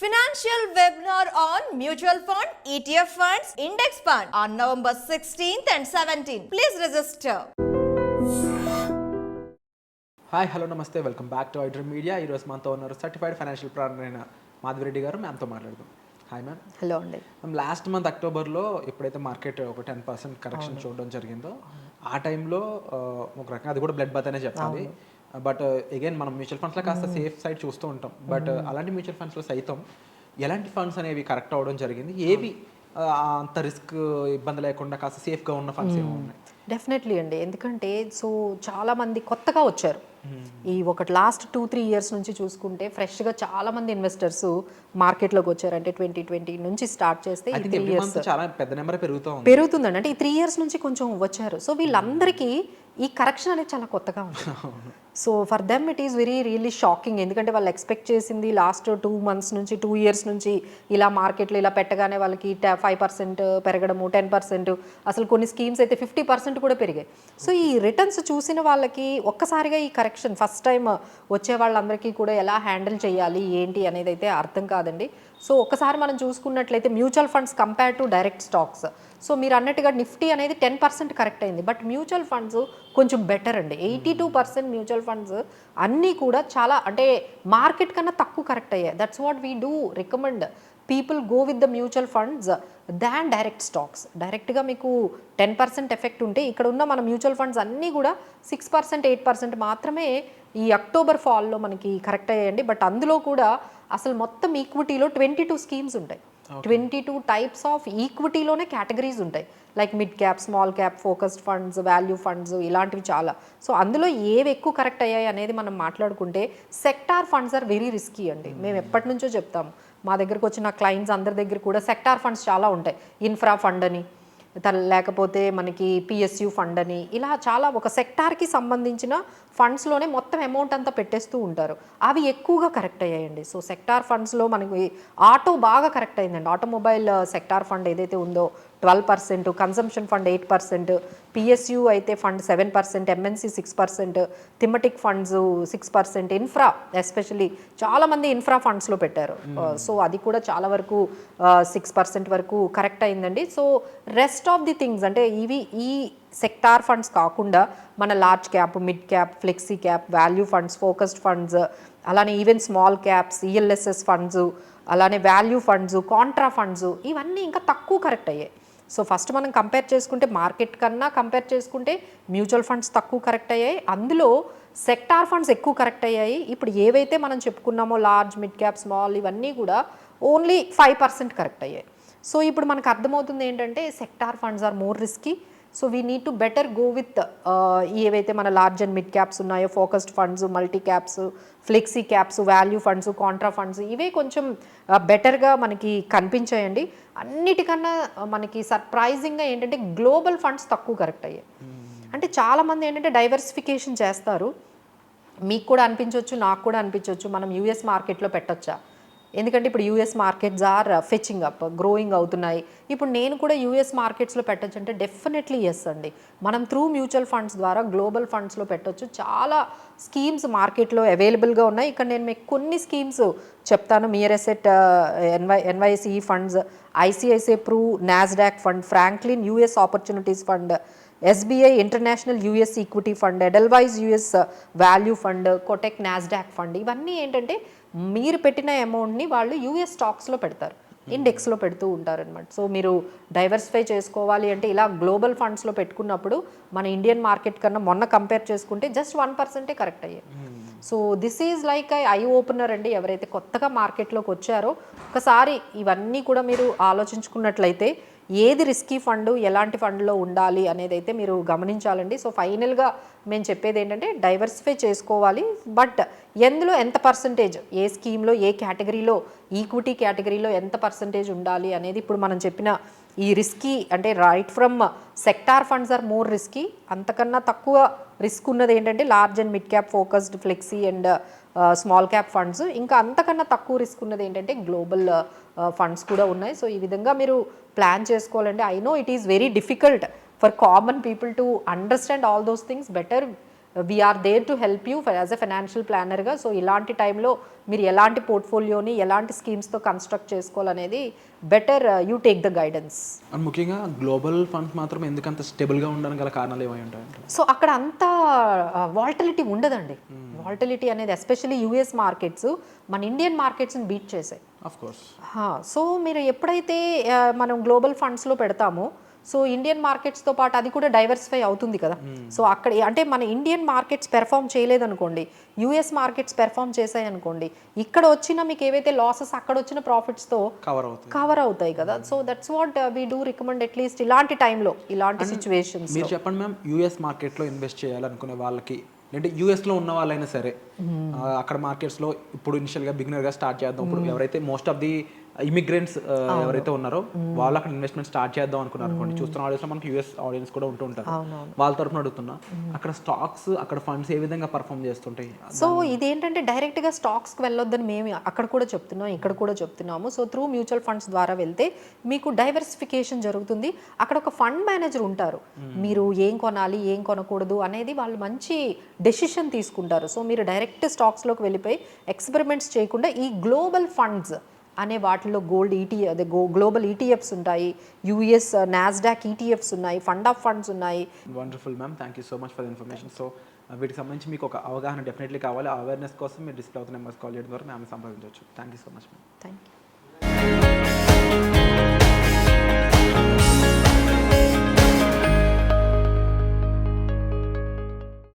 Financial webinar on mutual fund, ETF funds, index fund on November 16th and 17th. Please register. Hi hello namaste welcome back to iDream media. ఈరోజు మనతో ఉన్నారు certified financial planner అయిన మాధవిరెడ్డి గారు. మ్యామ్తో మాట్లాడదాం. Hi ma'am. Hello అండి. Ma'am, last month అక్టోబర్లో ఎప్పుడైతే market ఒక 10% కరెక్షన్ చూడడం జరిగిందో ఆ టైంలో ఒక రకంగా అది కూడా బ్లడ్ బత్ అనే చెప్పాలి. బట్ అగైన్ మనం మ్యూచువల్ ఫండ్స్లో కాస్త సేఫ్ సైడ్ చూస్తూ ఉంటాం. బట్ అలాంటి మ్యూచువల్ ఫండ్స్లో సైతం ఎలాంటి ఫండ్స్ అనేవి కరెక్ట్ అవ్వడం జరిగింది, ఏవి అంత రిస్క్ ఇబ్బంది లేకుండా కాస్త సేఫ్గా ఉన్న ఫండ్స్ ఏమో ఉన్నాయి? డెఫినెట్లీ అండి. ఎందుకంటే చాలామంది కొత్తగా వచ్చారు. ఈ ఒక లాస్ట్ 2-3 ఇయర్స్ నుంచి చూసుకుంటే ఫ్రెష్గా చాలామంది ఇన్వెస్టర్స్ మార్కెట్లోకి వచ్చారు. అంటే 2020 నుంచి స్టార్ట్ చేస్తే ఈ 3 ఇయర్స్ చాలా పెద్ద నెంబర్ పెరుగుతుందండి. అంటే ఈ 3 ఇయర్స్ నుంచి కొంచెం వచ్చారు. సో వీళ్ళందరికీ ఈ కరెక్షన్ అనేది చాలా కొత్తగా ఉంది. So for them it is really shocking. ఎందుకంటే వాళ్ళు ఎక్స్పెక్ట్ చేసింది లాస్ట్ 2 మంత్స్ నుంచి 2 ఇయర్స్ నుంచి ఇలా మార్కెట్లో ఇలా పెట్టగానే వాళ్ళకి 5% పెరగడము, 10%, అసలు కొన్ని స్కీమ్స్ అయితే 50% కూడా పెరిగాయి. సో ఈ రిటర్న్స్ చూసిన వాళ్ళకి ఒక్కసారిగా ఈ కరెక్షన్ ఫస్ట్ టైం వచ్చే వాళ్ళందరికీ కూడా ఎలా హ్యాండిల్ చేయాలి ఏంటి అనేది అయితే అర్థం కాదండి. సో ఒక్కసారి మనం చూసుకున్నట్లయితే mutual funds compare to direct stocks, so మీరు అన్నట్టుగా నిఫ్టీ అనేది 10% కరెక్ట్ అయింది. బట్ మ్యూచువల్ ఫండ్స్ కొంచెం బెటర్ అండి. 82% మ్యూచువల్ ఫండ్స్ అన్నీ కూడా చాలా అంటే మార్కెట్ కన్నా తక్కువ కరెక్ట్ అయ్యాయి. That's what we do recommend people go with the mutual funds than direct stocks. డైరెక్ట్గా మీకు 10% ఎఫెక్ట్ ఉంటే ఇక్కడ ఉన్న మన మ్యూచువల్ ఫండ్స్ అన్నీ కూడా 6%, 8% మాత్రమే ఈ అక్టోబర్ ఫాల్లో మనకి కరెక్ట్ అయ్యాయండి. బట్ అందులో కూడా అసలు మొత్తం ఈక్విటీలో 22 స్కీమ్స్ ఉంటాయి. 22 టైప్స్ ఆఫ్ ఈక్విటీలోనే కేటగిరీస్ ఉంటాయి. Like mid cap, small cap, focused funds, value funds, ఇలాంటివి చాలా. సో అందులో ఏవి ఎక్కువ కరెక్ట్ అయ్యాయి అనేది మనం మాట్లాడుకుంటే sector funds are very risky అండి. మేము ఎప్పటి నుంచో చెప్తాము. మా దగ్గరకు వచ్చిన క్లయింట్స్ అందరి దగ్గర కూడా సెక్టార్ ఫండ్స్ చాలా ఉంటాయి. ఇన్ఫ్రా ఫండ్ అని, లేకపోతే మనకి పిఎస్యు ఫండ్ అని, ఇలా చాలా ఒక సెక్టార్కి సంబంధించిన ఫండ్స్లోనే మొత్తం అమౌంట్ అంతా పెట్టేస్తూ ఉంటారు. అవి ఎక్కువగా కరెక్ట్ అయ్యాయండి. సో సెక్టార్ ఫండ్స్లో మనకి ఆటో బాగా కరెక్ట్ అయిందండి. ఆటోమొబైల్ సెక్టార్ ఫండ్ ఏదైతే ఉందో 12%, కన్సంప్షన్ ఫండ్ 8%, పిఎస్యు అయితే fund 7%, MNC 6%, thematic funds 6%, infra especially చాలామంది ఇన్ఫ్రా ఫండ్స్లో పెట్టారు. సో అది కూడా చాలా వరకు 6% వరకు కరెక్ట్ అయిందండి. So rest of the things అంటే ఈ సెక్టార్ ఫండ్స్ కాకుండా మన large cap, mid cap, flexi cap, value funds, focused funds, అలానే even small caps, ELSS funds, అలానే వాల్యూ ఫండ్స్, కాంట్రా ఫండ్స్, ఇవన్నీ ఇంకా తక్కువ కరెక్ట్ అయ్యాయి. సో ఫస్ట్ మనం కంపేర్ చేసుకుంటే మార్కెట్ కన్నా కంపేర్ చేసుకుంటే మ్యూచువల్ ఫండ్స్ తక్కువ కరెక్ట్ అయ్యాయి. అందులో సెక్టార్ ఫండ్స్ ఎక్కువ కరెక్ట్ అయ్యాయి. ఇప్పుడు ఏవైతే మనం చెప్పుకున్నామో లార్జ్, మిడ్ క్యాప్, స్మాల్, ఇవన్నీ కూడా ఓన్లీ 5% కరెక్ట్ అయ్యాయి. సో ఇప్పుడు మనకు అర్థమవుతుంది ఏంటంటే sector funds are more risky. So we need to better go with ఏవైతే మన లార్జ్ అండ్ మిడ్ క్యాప్స్ ఉన్నాయో, focused funds, multi caps, flexi caps, value funds, contra funds, ఇవే కొంచెం బెటర్గా మనకి కనిపించాయండి. అన్నిటికన్నా మనకి సర్ప్రైజింగ్గా ఏంటంటే గ్లోబల్ ఫండ్స్ తక్కువ కరెక్ట్ అయ్యాయి. అంటే చాలామంది ఏంటంటే డైవర్సిఫికేషన్ చేస్తారు. మీకు కూడా అనిపించవచ్చు, నాకు కూడా అనిపించవచ్చు, మనం యూఎస్ మార్కెట్లో పెట్టొచ్చా, ఎందుకంటే ఇప్పుడు US markets are fetching up, growing అవుతున్నాయి. ఇప్పుడు నేను కూడా యూఎస్ మార్కెట్స్లో పెట్టచ్చు అంటే డెఫినెట్లీ ఎస్ అండి. మనం త్రూ మ్యూచువల్ ఫండ్స్ ద్వారా గ్లోబల్ ఫండ్స్లో పెట్టచ్చు. చాలా స్కీమ్స్ మార్కెట్లో అవైలబుల్గా ఉన్నాయి. ఇక్కడ నేను మీకు కొన్ని స్కీమ్స్ చెప్తాను. Mirae asset NYSE funds, ICICI Pru Nasdaq fund, Franklin US opportunities fund, SBI international US equity fund, Edelweiss US value fund, Kotak Nasdaq fund, ఇవన్నీ ఏంటంటే మీరు పెట్టిన అమౌంట్ని వాళ్ళు యూఎస్ స్టాక్స్లో పెడతారు, ఇండెక్స్లో పెడుతూ ఉంటారనమాట. సో మీరు డైవర్సిఫై చేసుకోవాలి అంటే ఇలా గ్లోబల్ ఫండ్స్లో పెట్టుకున్నప్పుడు మన ఇండియన్ మార్కెట్ కన్నా మొన్న కంపేర్ చేసుకుంటే జస్ట్ 1% కరెక్ట్ అయ్యాయి. So this is like eye opener అండి. ఎవరైతే కొత్తగా మార్కెట్లోకి వచ్చారో ఒకసారి ఇవన్నీ కూడా మీరు ఆలోచించుకున్నట్లయితే ఏది రిస్కీ ఫండ్, ఎలాంటి ఫండ్లో ఉండాలి అనేది అయితే మీరు గమనించాలండి. సో ఫైనల్గా మేము చెప్పేది ఏంటంటే డైవర్సిఫై చేసుకోవాలి. బట్ ఎందులో ఎంత పర్సంటేజ్, ఏ స్కీమ్లో, ఏ కేటగిరీలో, ఈక్విటీ కేటగిరీలో ఎంత పర్సంటేజ్ ఉండాలి అనేది ఇప్పుడు మనం చెప్పిన ఈ రిస్కీ అంటే right from sector funds are more risky. అంతకన్నా తక్కువ రిస్క్ ఉన్నది ఏంటంటే large and mid cap, focused, flexi and small cap funds. ఇంకా అంతకన్నా తక్కువ రిస్క్ ఉన్నది ఏంటంటే గ్లోబల్ ఫండ్స్ కూడా ఉన్నాయి. సో ఈ విధంగా మీరు ప్లాన్ చేసుకోవాలండి. I know it is very difficult for common people to understand all those things. Better we are there to help you as a financial ప్లానర్గా. సో ఇలాంటి టైంలో మీరు ఎలాంటి పోర్ట్ఫోలియోని ఎలాంటి స్కీమ్స్తో కన్స్ట్రక్ట్ చేసుకోవాలనేది better you take the guidance. And ముఖ్యంగా గ్లోబల్ ఫండ్స్ మాత్రం ఎందుకంత స్టేబుల్గా ఉండడానికి గల కారణాలు ఏమై ఉంటాయంటే, సో అక్కడ అంత వాల్టిలిటీ ఉండదండి. వాల్టిలిటీ అనేది ఎస్పెషల్లీ యూఎస్ మార్కెట్స్ మన ఇండియన్ మార్కెట్స్ని బీట్ చేసాయి. Of course. సో మీరు ఎప్పుడైతే మనం గ్లోబల్ ఫండ్స్లో పెడతామో సో ఇండియన్ మార్కెట్స్తో పాటు అది కూడా డైవర్సిఫై అవుతుంది కదా. సో అక్కడ అంటే మన ఇండియన్ మార్కెట్స్ పెర్ఫామ్ చేయలేదనుకోండి, యూఎస్ మార్కెట్స్ పెర్ఫామ్ చేసాయి అనుకోండి, ఇక్కడ వచ్చిన మీకు ఏవైతే లాసెస్ అక్కడ వచ్చిన ప్రాఫిట్స్తో కవర్ అవుతాయి కదా. So that's what we do recommend at least ఇలాంటి టైంలో, ఇలాంటి సిచ్యువేషన్స్. మీరు చెప్పండి మ్యామ్, యూఎస్ మార్కెట్లో ఇన్వెస్ట్ చేయాలనుకునే వాళ్ళకి, అంటే యూఎస్లో ఉన్న వాళ్ళైనా సరే అక్కడ మార్కెట్స్లో ఇప్పుడు ఇనిషియల్గా బిగినర్గా స్టార్ట్ చేద్దాం, ఇప్పుడు ఎవరైతే మోస్ట్ ఆఫ్ ది ఇమిగ్రెంట్స్ ఎవరైతే ఉన్నారో వాళ్ళు అక్కడ ఇన్వెస్ట్మెంట్ స్టార్ట్ చేద్దాం అనుకున్నారు అనుకోండి, చూస్తున్న ఆడియన్స్ మనకి యూఎస్ ఆడియన్స్ కూడా ఉంటూ ఉంటారు, వాళ్ళ తరఫున అడుగుతున్నా అక్కడ స్టాక్స్, అక్కడ ఫండ్స్ ఏ విధంగా పర్ఫామ్ చేస్తుంటాయి. సో ఇదేంటంటే డైరెక్ట్గా స్టాక్స్కి వెళ్ళొద్దని మేము అక్కడ కూడా చెప్తున్నాం, ఇక్కడ కూడా చెప్తున్నాము. సో త్రూ మ్యూచువల్ ఫండ్స్ ద్వారా వెళ్తే మీకు డైవర్సిఫికేషన్ జరుగుతుంది. అక్కడ ఒక ఫండ్ మేనేజర్ ఉంటారు, మీరు ఏం కొనాలి ఏం కొనకూడదు అనేది వాళ్ళు మంచి డెసిషన్ తీసుకుంటారు. సో మీరు డైరెక్ట్ స్టాక్స్లోకి వెళ్ళిపోయి ఎక్స్పెరిమెంట్స్ చేయకుండా ఈ గ్లోబల్ ఫండ్స్ అనే వాటిలో అదే గ్లోబల్ ఈటీఎఫ్స్ ఉంటాయి, యూఎస్ నాస్డాక్ ఈటీఎఫ్స్ ఉన్నాయి, ఫండ్ ఆఫ్ ఫండ్స్ ఉన్నాయి. Wonderful ma'am, thank you so much for the information. So వీటికి సంబంధించి మీకు ఒక అవగాహన డెఫినెట్లీ కావాలి. అవేర్నెస్ కోసం మీరు డిస్ప్లే అవుతున్న నెంబర్స్ కాల్ చేయడం ద్వారా మేము సంప్రదించవచ్చు. Thank you so much ma'am. Thank you.